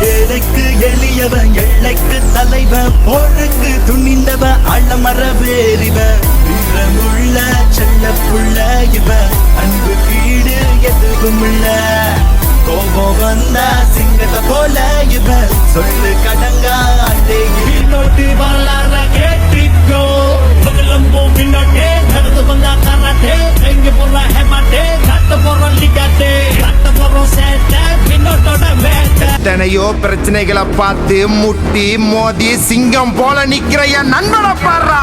ஏழைக்கு எளியவன் எல்லைக்கு தலைவன் போருக்கு துணிந்தவன் அள்ளமர வேறிவன் வீரமுள்ள செல்ல புள்ள இவன் அன்பு கீடு எதுவும் இல்ல கோபம் வந்தா சிங்கத்தை போல இவன் சொல்லு கடங்கா அண்டே பின்னோட்டு வரலாற கேட்டிக்கோ முதலம்போ பின்னோட்டே நடந்து வந்தா கராட்டே எங்க போற ஹேமாட்டே கட்ட போற லிகாட்டே கட்ட போற சேட்டை பின்னோட்டோட வேட்டை எத்தனையோ பிரச்சனைகளை பார்த்து முட்டி மோதி சிங்கம் போல நிக்கிற என் நண்பனை பாடுறா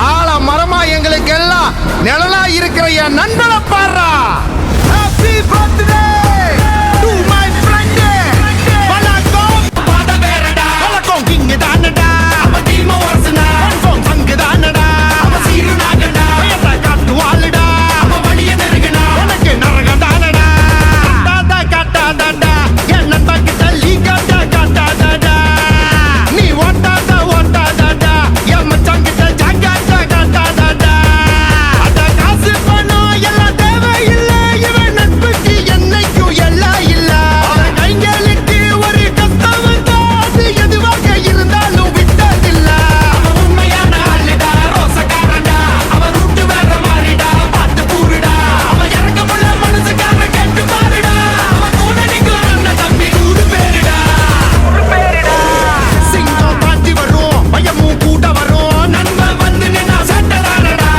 ஆழ மரமா எங்களுக்கு எல்லாம் நிழலா இருக்கிற என் நண்பனை பாடுறா happy birthday to my friend வணக்கம் பாட வேறடா வணக்கம் கிங் தானடா அவ டீம் வரசனா கன்ஃபார்ம் சங்கு தானடா அவ சீரு நாகடா பயத்தை காட்டு வாளுடா அவ வழிய நெருங்கனா உனக்கு நரகம் தானடா தாதா காட்டாதடா என்ன பக்கி தள்ளி காட்டா காட்டாதடா நீ ஓட்டாதடா என் மச்சான் கிட்ட ஜாக்காட்டா காட்டாதடா அட காசு பணம் எல்லாம் தேவையில்லை இவன் நட்புக்கு என்னைக்கும் எல்லாம் இல்ல அவன் கைங்களுக்கு ஒரு கஷ்டம் வந்தா அது எதுவாக இருந்தாலும் விட்டதில்ல அவன் உண்மையான ஆளுடா ரோசக்காரன்டா அவன் ரூட்டு வேற மாறிடா பாட்டு கூறுடா அவன் இறக்கமுள்ள மனசுக்காரன் கேட்டு பாருடா அவன் கூட நிற்கும் அண்ணன் தம்பி நூறு பேருடா சிங்கம் பாட்டி வரும் பயமும் கூட வரும் நண்பன் வந்து நின்னா சட்டதானடா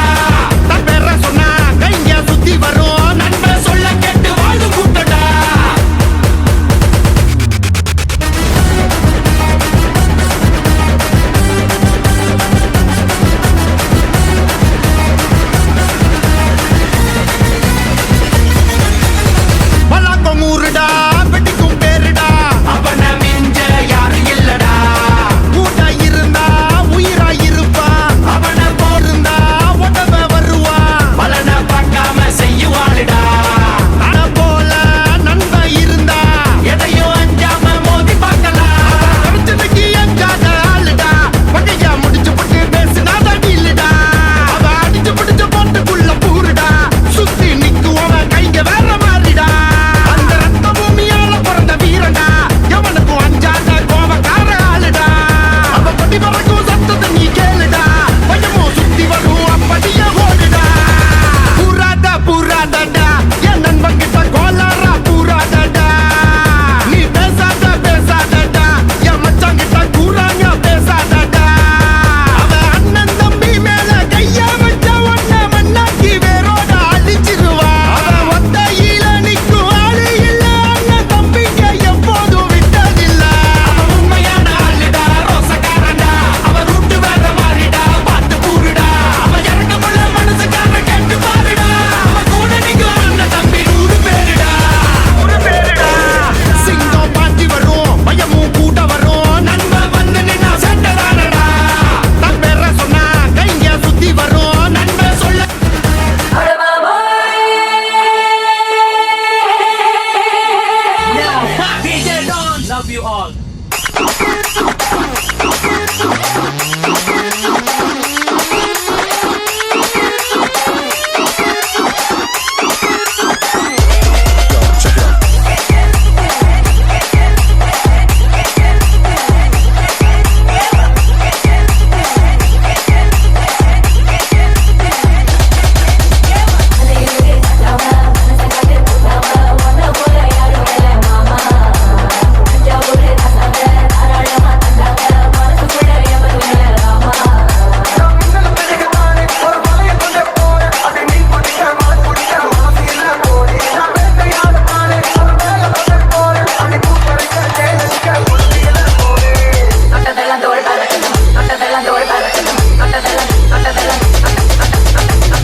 தன் பேர சொன்னா கைங்க சுத்தி வரும் நண்பன் சொல்ல கேட்டு வாழ்ந்து கூட்டடா வழக்கம் ஊருடா வெட்டிக்கும் பேருடா அவன மிஞ்ச யாரு இல்லடா கூட்டா இருந்தா உயிரா இருப்பா அவன போருந்தா உடவ வருவா பலனை பார்க்காம செய்யுவாளுடா அட போல நண்பன் இருந்தா எதையும் அஞ்சாம மோதி பார்க்கலாம் பிரச்சனைக்கு அஞ்சாத ஆளுடா பகையா முடிச்சு போட்டு பேசுனாதான் இல்லடா அவ அடிச்சு பிடிச்சு போட்டுக்குள்ள பூருடா சுத்தி நிக்குவன் கைங்க வேற மாறிடா அந்த ரத்த பூமியால பிறந்த வீரண்டா எவனுக்கும் அஞ்சாத கோபக்கார ஆளுடா அவ படி பறக்கும் சத்தத்தை நீ கேளுடா பயமும் சுத்தி வரும் அப்படியே ஓடுடா பூராதடா என் நண்பன் கிட்ட கோலாரா பூராதடா நீ பேசாதடா என் மச்சான் கிட்ட கூறாங்க பேசாதடா அவன் அண்ணன் தம்பி மேல கைய வச்ச ஒன்ன மண்ணாக்கி வேரோட அழிச்சிருவா அவன் ஒத்தையில நிக்கும் ஆளு இல்ல அண்ணன் தம்பிங்க எப்போதும் விட்டதில்ல அவன் உண்மையான ஆளுடா ரோசக்காரன்டா அவன் ரூட்டு வேற மாறிடா பாட்டு கூறுடா அவன் இறக்கமுள்ள மனசுக்காரன் கேட்டு பாருடா அவன் கூட நிக்கும் அண்ணன் தம்பி நூறு பேருடா சிங்கம் பாட்டி வரும் பயமும் கூட வரும் நண்பன் வந்து நின்னா சட்டதானடா தன் பேர சொன்னா கைங்க சுத்தி வரும் நண்பன் சொல்ல DJ Don love you all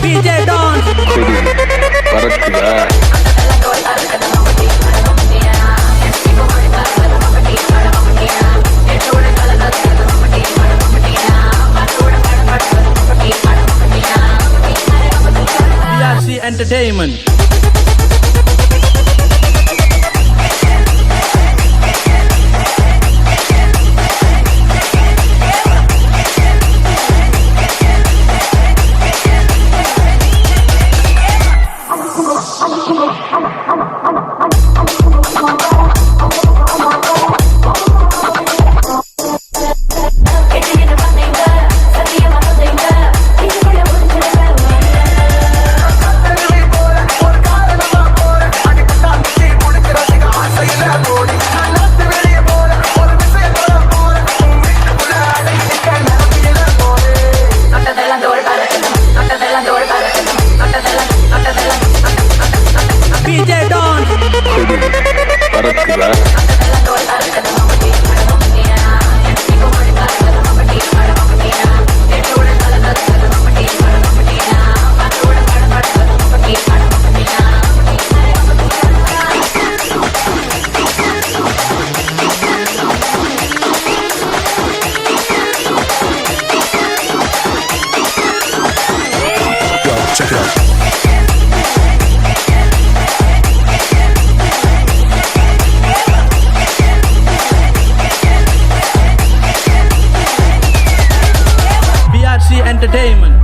DJ Don பறக்குதா BRC Entertainment Entertainment.